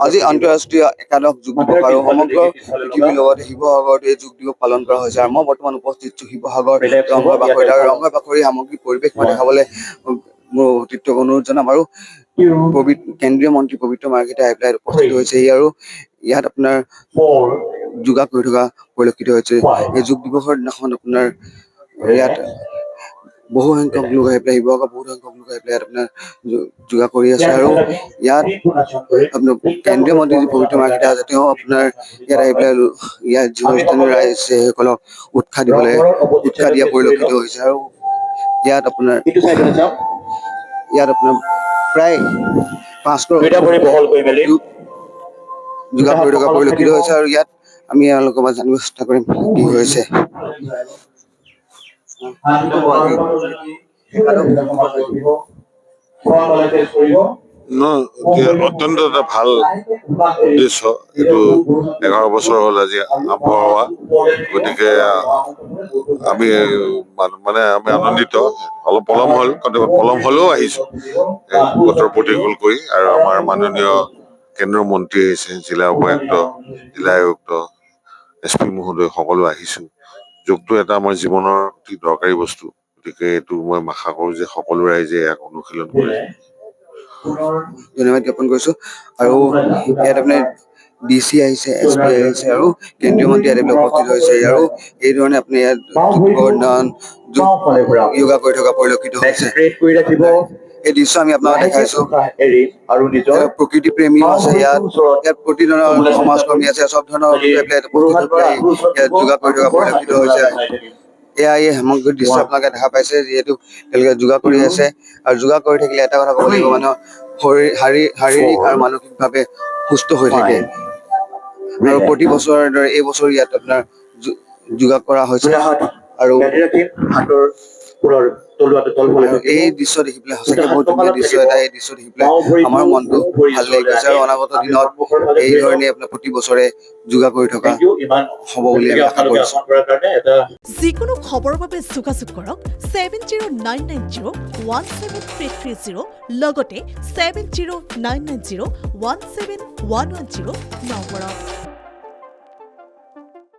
আজি আন্তঃৰাষ্ট্ৰীয় একাদশ যোগ দিৱস আৰু সমগ্ৰ পৃথিৱীৰ লগতে শিৱসাগৰত এই যোগ দিৱস পালন কৰা হৈছে আৰু মই বৰ্তমান উপস্থিত আছো শিৱসাগৰ ৰংঘৰ বাকৰিত আৰু ৰংঘৰ বাকৰি সামগ্ৰিক পৰিৱেশ মই দেখাবলৈ মোৰ অতিথ্যক অনুৰোধ জনাম আৰু কেন্দ্ৰীয় মন্ত্ৰী পবিত্ৰ মাৰ্ঘেৰিটা আহি পেলাই উপস্থিত হৈছেহি আৰু ইয়াত আপোনাৰ যোগা কৰি থকা পৰিলক্ষিত হৈছে। এই যোগ দিৱসৰ দিনাখন আপোনাৰ ইয়াত বহু সংখ্যক লোক আহি পেলাই শিৱসাগৰ বহু সংখ্যক লোক আহি পেলাই আপোনাৰ যোগা কৰি আছে আৰু ইয়াত আপোনাৰ কেন্দ্ৰীয় মন্ত্ৰী যি পবিত্ৰ মাৰ্ঘেৰিটা আছে তেওঁ আপোনাৰ ইয়াত আহি পেলাই ইয়াত যি স্থানীয় ৰাইজ আছে সেইসকলক উৎসাহ দিয়া পৰিলক্ষিত হৈছে আৰু ইয়াত আপোনাৰ প্ৰায় 500 যোগা কৰি থকা পৰিলক্ষিত হৈছে আৰু ইয়াত আমি এওঁলোকৰ পৰা জানিব চেষ্টা কৰিম কি হৈছে। অত্যন্ত এটা ভাল উদ্দেশ্য। এইটো 11 বছৰ হ'ল আজি আৰম্ভ হোৱা, গতিকে আমি আনন্দিত। অলপ পলম হ'ল, পলম হ'লেও আহিছো বতৰ প্ৰতিকূল কৰি, আৰু আমাৰ মাননীয় কেন্দ্ৰীয় মন্ত্ৰী আহিছে, জিলা উপায়ুক্ত, জিলা আয়ুক্ত, SP মহোদয় সকলো আহিছো। যোগটো এটা আমাৰ জীৱনৰ অতি দৰকাৰী বস্তু, গতিকে এইটো মই আশা কৰো যে সকলো ৰাইজে ইয়াক অনুশীলন কৰে। ধন্যবাদ জ্ঞাপন কৰিছো আৰু ইয়াত আপোনাৰ DC আহিছে, SP আহিছে আৰু কেন্দ্ৰীয় মন্ত্ৰী ইয়াত উপস্থিত হৈছে আৰু এই ধৰণে আপুনি ইয়াত যোগা কৰি থকা পৰিলক্ষিত হৈছে। এই দৃশ্য আমি আপোনাক দেখাইছো প্ৰকৃতি প্ৰেমী আছে ইয়াত প্ৰতি ধৰণৰ সমাজকৰ্মী আছে, চব ধৰণৰ ইয়াত যোগা কৰি থকা পৰিলক্ষিত হৈছে। এয়া এই সামগ্ৰিক দৃশ্য আপোনালোকে দেখা পাইছে, যিহেতু তেওঁলোকে যোগা কৰি আছে আৰু যোগা কৰি থাকিলে এটা কথা ক'ব লাগিব, মানুহৰ শাৰীৰিক আৰু মানসিকভাৱে সুস্থ হৈ থাকে আৰু প্ৰতি বছৰৰ দৰে এই বছৰ ইয়াত আপোনাৰ যোগা কৰা হৈছে আৰু এই দৃশ্য দেখি পেলাই সঁচাকে বহুত ধুনীয়া দৃশ্য এটা। এই দৃশ্য দেখি পেলাই আমাৰ মনটো ভাল লাগি গৈছে আৰু অনাগত দিনত এই ধৰণে আপোনাৰ প্ৰতি বছৰে যোগা কৰি থকা হ'ব বুলি আমি আশা কৰিছো। যিকোনো খবৰৰ বাবে যোগাযোগ কৰক 7099017330 লগতে 7099017110 নম্বৰত।